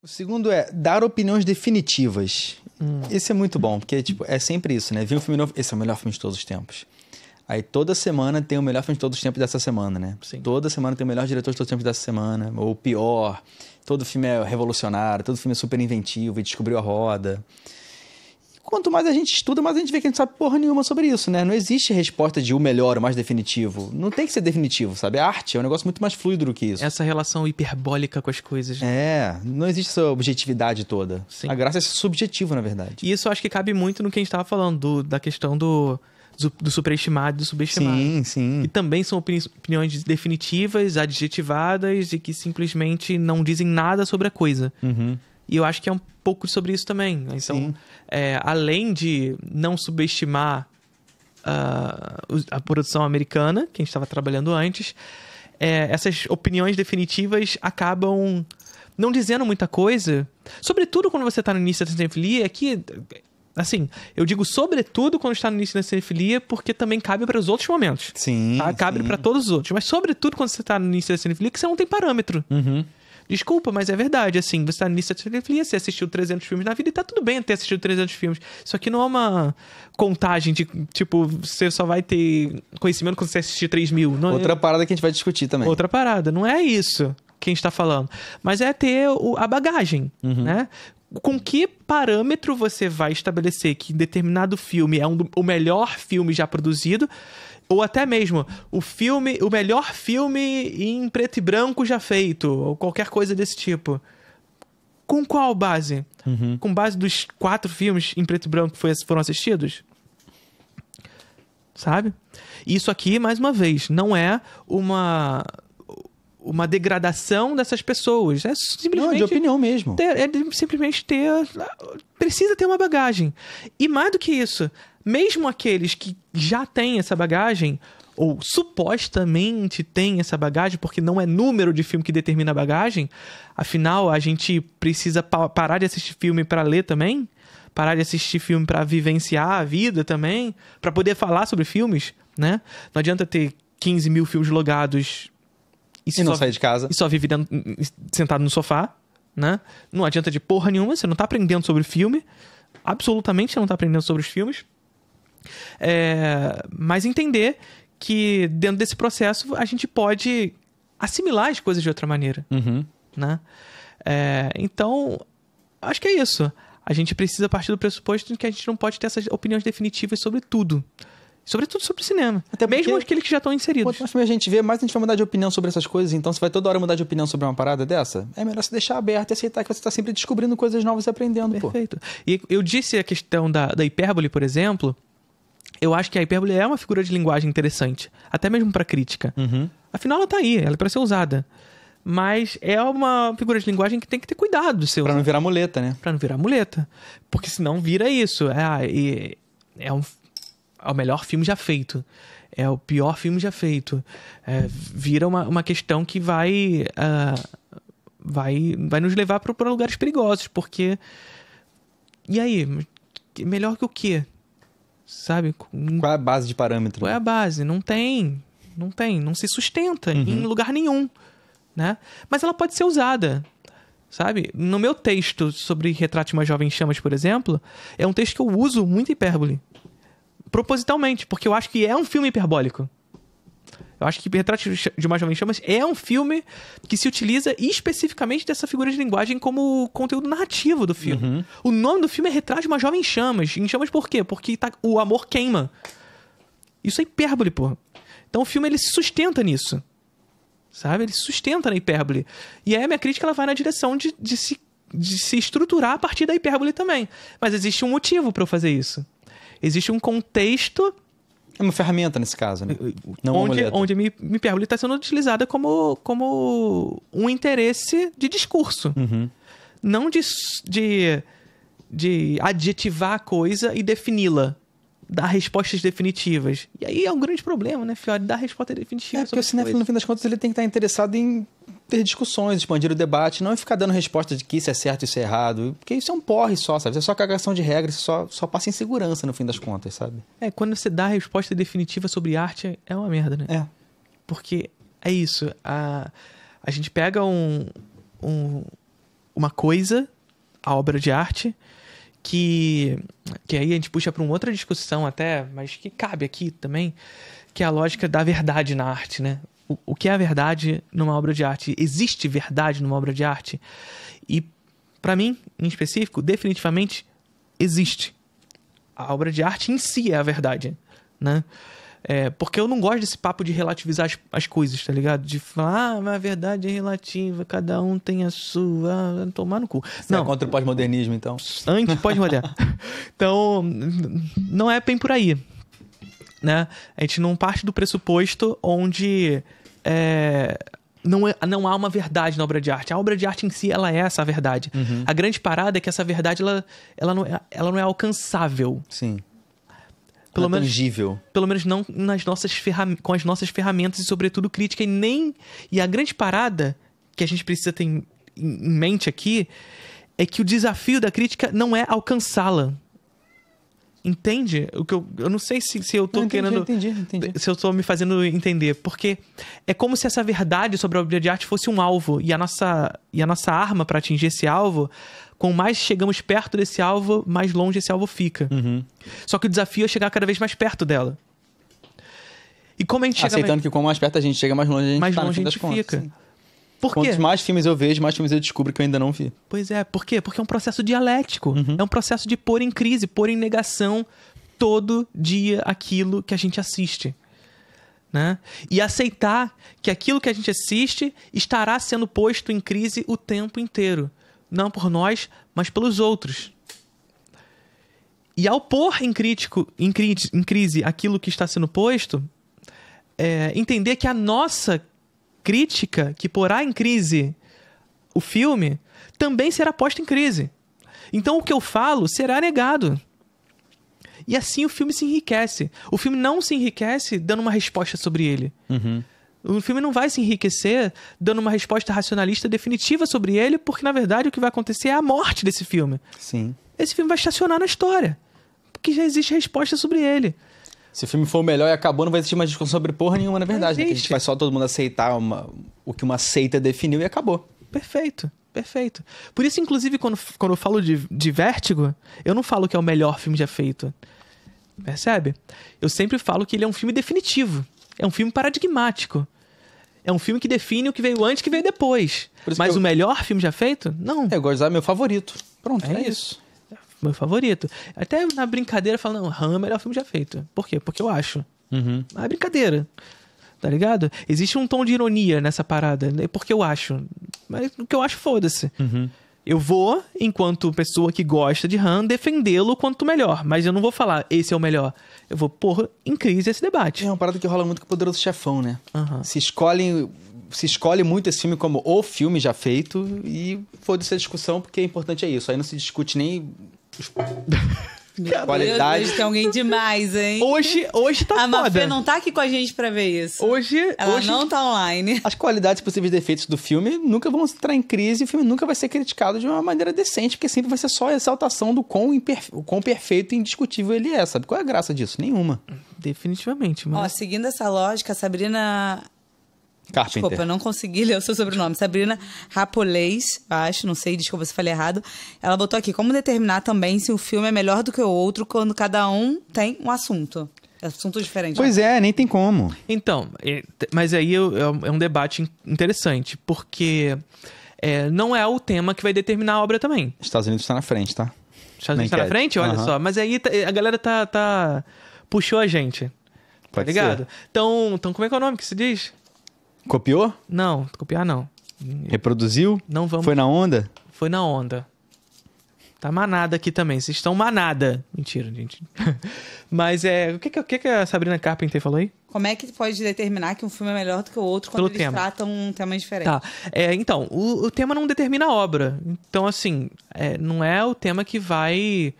O segundo é dar opiniões definitivas. Esse é muito bom, porque tipo, é sempre isso, né? Vi um filme novo, esse é o melhor filme de todos os tempos. Aí toda semana tem o melhor filme de todos os tempos dessa semana, né? Sim. Toda semana tem o melhor diretor de todos os tempos dessa semana, ou o pior. Todo filme é revolucionário, todo filme é super inventivo e descobriu a roda. Quanto mais a gente estuda, mais a gente vê que a gente sabe porra nenhuma sobre isso, né? Não existe resposta de o melhor, o mais definitivo. Não tem que ser definitivo, sabe? A arte é um negócio muito mais fluido do que isso. Essa relação hiperbólica com as coisas. Não existe essa objetividade toda. Sim. A graça é ser subjetivo, na verdade. E isso eu acho que cabe muito no que a gente estava falando, da questão do superestimado e do subestimado. Sim, sim. E também são opiniões definitivas, adjetivadas e que simplesmente não dizem nada sobre a coisa. Uhum. E eu acho que é um pouco sobre isso também. Então, além de não subestimar a produção americana, que a gente estava trabalhando antes, essas opiniões definitivas acabam não dizendo muita coisa. Sobretudo quando você está no início da cinefilia, que... Assim, eu digo sobretudo quando está no início da cinefilia, porque também cabe para os outros momentos. Sim, tá? Cabe sim. para todos os outros. Mas sobretudo quando você está no início da cinefilia, que você não tem parâmetro. Uhum. Desculpa, mas é verdade, assim, você está no início da cinefilia, você assistiu 300 filmes na vida e tá tudo bem ter assistido 300 filmes. Isso aqui não é uma contagem de, tipo, você só vai ter conhecimento quando você assistir 3.000. Não Outra parada que a gente vai discutir também. Outra parada, não é isso que a gente tá falando. Mas é ter a bagagem, né? Com que parâmetro você vai estabelecer que determinado filme é o melhor filme já produzido, ou até mesmo o melhor filme em preto e branco já feito, ou qualquer coisa desse tipo. Com qual base? Com base dos 4 filmes em preto e branco que foram assistidos? Sabe? Isso aqui, mais uma vez, não é uma degradação dessas pessoas. É simplesmente... Não, é de opinião mesmo. Simplesmente precisa ter uma bagagem. E mais do que isso, mesmo aqueles que já têm essa bagagem, ou supostamente têm essa bagagem, porque não é número de filme que determina a bagagem, afinal, a gente precisa parar de assistir filme para ler também, parar de assistir filme para vivenciar a vida também, para poder falar sobre filmes, né? Não adianta ter 15 mil filmes logados e não sair de casa. E só vive sentado no sofá, né? Não adianta de porra nenhuma, você não tá aprendendo sobre filme. Absolutamente você não tá aprendendo sobre os filmes. Mas entender que dentro desse processo a gente pode assimilar as coisas de outra maneira, né? Então, acho que é isso. A gente precisa partir do pressuposto de que a gente não pode ter essas opiniões definitivas sobre tudo. Sobretudo sobre cinema. Até mesmo aqueles que já estão inseridos. Quanto mais filme a gente vê, mais a gente vai mudar de opinião sobre essas coisas. Então, se vai toda hora mudar de opinião sobre uma parada dessa, é melhor se deixar aberto e aceitar que você está sempre descobrindo coisas novas e aprendendo. Perfeito. E eu disse a questão da hipérbole, por exemplo. Eu acho que a hipérbole é uma figura de linguagem interessante. Até mesmo para crítica. Afinal, ela tá aí. Ela é para ser usada. Mas é uma figura de linguagem que tem que ter cuidado de ser usada. Pra não virar muleta, né? Pra não virar muleta. Porque senão vira isso. É o melhor filme já feito. É o pior filme já feito. Vira uma questão que vai nos levar para lugares perigosos. Porque... E aí? Melhor que o quê? Sabe? Qual é a base de parâmetro? Qual é a base? Não tem. Não se sustenta em lugar nenhum. Né? Mas ela pode ser usada. Sabe? No meu texto sobre Retrato de uma Jovem em Chamas, por exemplo, é um texto que eu uso muito hipérbole. Propositalmente, porque eu acho que é um filme hiperbólico. Eu acho que Retrato de uma Jovem em Chamas é um filme que se utiliza especificamente dessa figura de linguagem como conteúdo narrativo do filme. O nome do filme é Retrato de uma Jovem em Chamas. Em chamas por quê? Porque o amor queima. Isso é hipérbole, porra. Então o filme ele se sustenta nisso. Sabe? Ele se sustenta na hipérbole. E aí a minha crítica ela vai na direção de se estruturar a partir da hipérbole também. Mas existe um motivo para eu fazer isso. Existe um contexto... É uma ferramenta nesse caso, né? Não onde a hipérbole está sendo utilizada como um interesse de discurso. Não de adjetivar a coisa e defini-la. Dar respostas definitivas. E aí é um grande problema, né, Fiore? Dar resposta definitiva. Porque o cinéfilo, no fim das contas, ele tem que estar interessado em ter discussões, expandir o debate, não ficar dando resposta de que isso é certo e isso é errado. Porque isso é um porre só, sabe? É só cagação de regras, só passa insegurança no fim das contas, sabe? Quando você dá a resposta definitiva sobre arte, é uma merda, né? Porque é isso. A gente pega uma coisa, a obra de arte, que aí a gente puxa para uma outra discussão até, mas que cabe aqui também, que é a lógica da verdade na arte, né? O que é a verdade numa obra de arte? Existe verdade numa obra de arte? E, para mim, em específico, definitivamente existe. A obra de arte em si é a verdade, né? Porque eu não gosto desse papo de relativizar as coisas, tá ligado? De falar, mas a verdade é relativa, cada um tem a sua, tomar no cu. Você é contra o pós-modernismo, então? Pós-moderno. Então, não é bem por aí, né? A gente não parte do pressuposto onde não há uma verdade na obra de arte. A obra de arte em si, ela é essa verdade. Uhum. A grande parada é que essa verdade, ela não é alcançável. Sim. Pelo menos, tangível. Pelo menos não com as nossas ferramentas e, sobretudo, crítica. E a grande parada que a gente precisa ter em mente aqui é que o desafio da crítica não é alcançá-la. Entende? Eu não sei se eu tô querendo... Entendi. Se eu tô me fazendo entender. Porque é como se essa verdade sobre a obra de arte fosse um alvo. E a nossa arma para atingir esse alvo, quanto mais chegamos perto desse alvo, mais longe esse alvo fica. Uhum. Só que o desafio é chegar cada vez mais perto dela. E como a gente chega... Aceitando que quanto mais perto a gente chega, mais longe a gente mais tá, longe a no gente fim das fica. contas, sim. Por quê? Quantos mais filmes eu vejo, mais filmes eu descubro que eu ainda não vi. Pois é, por quê? Porque é um processo dialético. Uhum. É um processo de pôr em crise, pôr em negação todo dia aquilo que a gente assiste. Né? E aceitar que aquilo que a gente assiste estará sendo posto em crise o tempo inteiro. Não por nós, mas pelos outros. E ao pôr em crise aquilo que está sendo posto, entender que a nossa crítica, que porá em crise o filme, também será posta em crise. Então o que eu falo será negado. E assim o filme se enriquece. O filme não se enriquece dando uma resposta sobre ele. Uhum. O filme não vai se enriquecer dando uma resposta racionalista definitiva sobre ele, porque na verdade o que vai acontecer é a morte desse filme. Sim. Esse filme vai estacionar na história, porque já existe resposta sobre ele. Se o filme for o melhor e acabou, não vai existir mais discussão sobre porra nenhuma, na verdade. Né? Que a gente existe. vai só todo mundo aceitar o que uma seita definiu e acabou. Perfeito. Por isso, inclusive, quando eu falo de Vértigo, eu não falo que é o melhor filme já feito. Percebe? Eu sempre falo que ele é um filme definitivo. É um filme paradigmático. É um filme que define o que veio antes e o que veio depois. Mas o melhor filme já feito? Não. Eu gosto de usar meu favorito. Pronto, é isso. Meu favorito. Até na brincadeira falando, não, Han é o melhor filme já feito. Por quê? Porque eu acho. Uhum. Não é brincadeira. Tá ligado? Existe um tom de ironia nessa parada. É porque eu acho. Mas o que eu acho, foda-se. Uhum. Eu vou, enquanto pessoa que gosta de Han, defendê-lo quanto melhor. Mas eu não vou falar, esse é o melhor. Eu vou pôr em crise esse debate. É uma parada que rola muito com o Poderoso Chefão, né? Uhum. Se escolhe muito esse filme como o filme já feito e foda-se a discussão, porque o importante é isso. Aí não se discute nem qualidade. Hoje tem alguém demais, hein? Hoje tá a foda. Mafê não tá aqui com a gente pra ver isso. Ela não tá online. As qualidades e possíveis defeitos do filme nunca vão entrar em crise e o filme nunca vai ser criticado de uma maneira decente, porque sempre vai ser só a exaltação do quão perfeito e indiscutível ele é, sabe? Qual é a graça disso? Nenhuma. Definitivamente, mano. Ó, seguindo essa lógica, a Sabrina... Carpenter. Desculpa, eu não consegui ler o seu sobrenome. Sabrina Rapolês, acho, não sei, desculpa se falei errado. Ela botou aqui, como determinar também se o filme é melhor do que o outro quando cada um tem um assunto. Assuntos diferentes. Pois é, nem tem como. Então, mas aí é um debate interessante, porque não é o tema que vai determinar a obra também. Estados Unidos está na frente, tá? Estados Unidos está na frente? Olha só. Mas aí a galera puxou a gente. Pode tá ligado? ser. Então, como é que é o nome que se diz? Copiou? Não, copiar não. Reproduziu? Não vamos. Foi na onda? Foi na onda. Tá manada aqui também. Vocês estão manada. Mentira, gente. Mas o que a Sabrina Carpenter falou aí? Como é que pode determinar que um filme é melhor do que o outro quando Pelo eles tema. tratam um tema diferente? Tá. Então, o tema não determina a obra. Então, assim, não é o tema que vai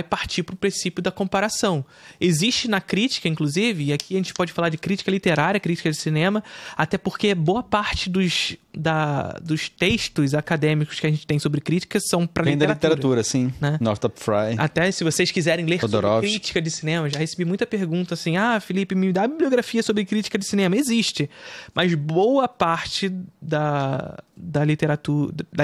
partir para o princípio da comparação. Existe na crítica, inclusive, e aqui a gente pode falar de crítica literária, crítica de cinema, até porque boa parte dos textos acadêmicos que a gente tem sobre crítica são para Vem da literatura. literatura, sim. Né? Northrop Frye. Até se vocês quiserem ler sobre Jodorowsky. crítica de cinema, já recebi muita pergunta assim, Felipe, me dá bibliografia sobre crítica de cinema. Existe, mas boa parte da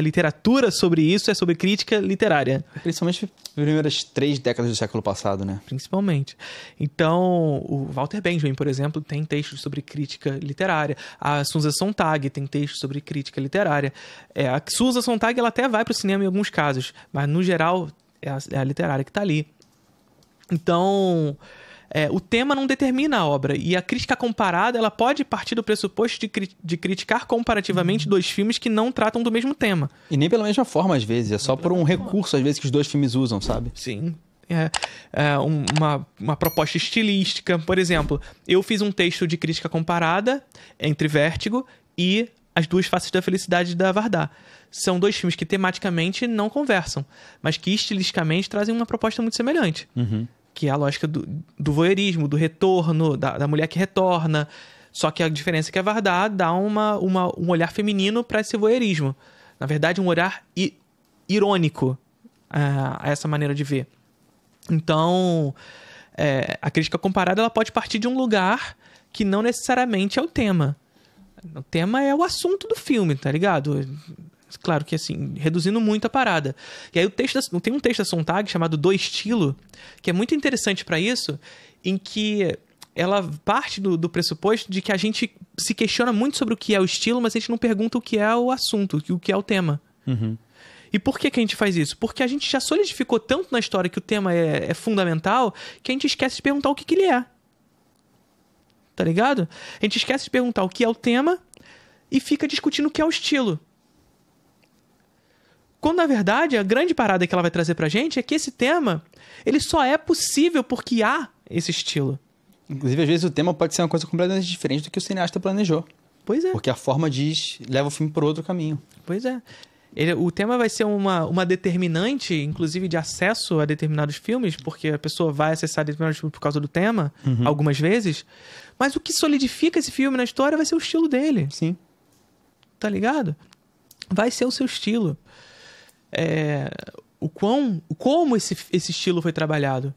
literatura sobre isso é sobre crítica literária. Principalmente nas primeiras 3 décadas do século passado, né? Principalmente. Então, o Walter Benjamin, por exemplo, tem textos sobre crítica literária. A Susan Sontag tem textos sobre crítica literária. A Susan Sontag, ela até vai para o cinema em alguns casos, mas, no geral, é a literária que está ali. Então, o tema não determina a obra. E a crítica comparada, ela pode partir do pressuposto de criticar comparativamente 2 filmes que não tratam do mesmo tema. E nem pela mesma forma, às vezes. É só por um recurso, às vezes, que os 2 filmes usam, sabe? Sim. Uma proposta estilística. Por exemplo, eu fiz um texto de crítica comparada entre Vértigo e As Duas Faces da Felicidade da Vardar. São 2 filmes que tematicamente não conversam, mas que estilisticamente trazem uma proposta muito semelhante. Uhum. Que é a lógica do voyeurismo, do retorno, da mulher que retorna. Só que a diferença é que a Vardar dá um olhar feminino para esse voyeurismo. Na verdade, um olhar irônico a essa maneira de ver. Então, a crítica comparada ela pode partir de um lugar que não necessariamente é o tema. O tema é o assunto do filme, tá ligado? Claro que assim, reduzindo muito a parada. E aí tem um texto da Sontag chamado Do Estilo, que é muito interessante para isso, em que ela parte do pressuposto de que a gente se questiona muito sobre o que é o estilo, mas a gente não pergunta o que é o assunto, o que é o tema. Uhum. E por que a gente faz isso? Porque a gente já solidificou tanto na história que o tema é fundamental, que a gente esquece de perguntar o que ele é. Tá ligado? A gente esquece de perguntar o que é o tema e fica discutindo o que é o estilo. Quando, na verdade, a grande parada que ela vai trazer pra gente é que esse tema, ele só é possível porque há esse estilo. Inclusive, às vezes, o tema pode ser uma coisa completamente diferente do que o cineasta planejou. Pois é. Porque a forma leva o filme por outro caminho. Pois é. O tema vai ser uma determinante, inclusive, de acesso a determinados filmes, porque a pessoa vai acessar determinados filmes por causa do tema, algumas vezes. Mas o que solidifica esse filme na história vai ser o estilo dele. Sim. Tá ligado? Vai ser o seu estilo. Como esse estilo foi trabalhado.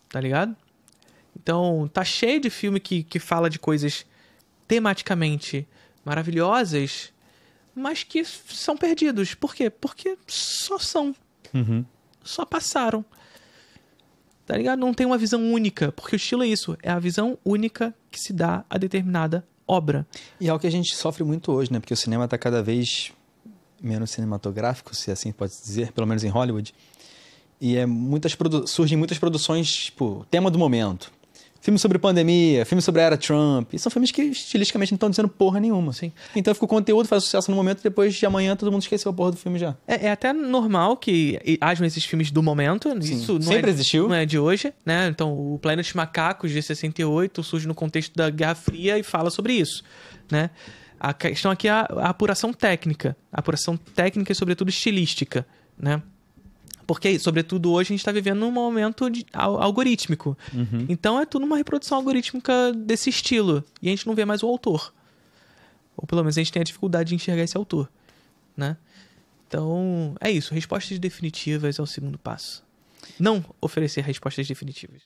Tá ligado? Então, tá cheio de filme que fala de coisas tematicamente maravilhosas, mas que são perdidos. Por quê? Porque só são. Uhum. Só passaram. Tá ligado? Não tem uma visão única. Porque o estilo é isso. É a visão única que se dá a determinada obra. E é o que a gente sofre muito hoje, né? Porque o cinema tá cada vez menos cinematográfico, se assim pode dizer, pelo menos em Hollywood. E surgem muitas produções, tipo, tema do momento. Filme sobre pandemia, filme sobre a era Trump. E são filmes que estilisticamente não estão dizendo porra nenhuma. Sim. Então fica o conteúdo, faz sucesso no momento e depois de amanhã todo mundo esqueceu a porra do filme já. É até normal que hajam esses filmes do momento. Sim. Isso não Sempre existiu. Não é de hoje, né? Então, o Planeta dos Macacos, de 68, surge no contexto da Guerra Fria e fala sobre isso, né? A questão aqui é a apuração técnica. A apuração técnica e, sobretudo, estilística, né? Porque, sobretudo, hoje a gente está vivendo num momento algorítmico. Uhum. Então, é tudo uma reprodução algorítmica desse estilo. E a gente não vê mais o autor. Ou, pelo menos, a gente tem a dificuldade de enxergar esse autor, né? Então, é isso. Respostas definitivas é o segundo passo. Não oferecer respostas definitivas.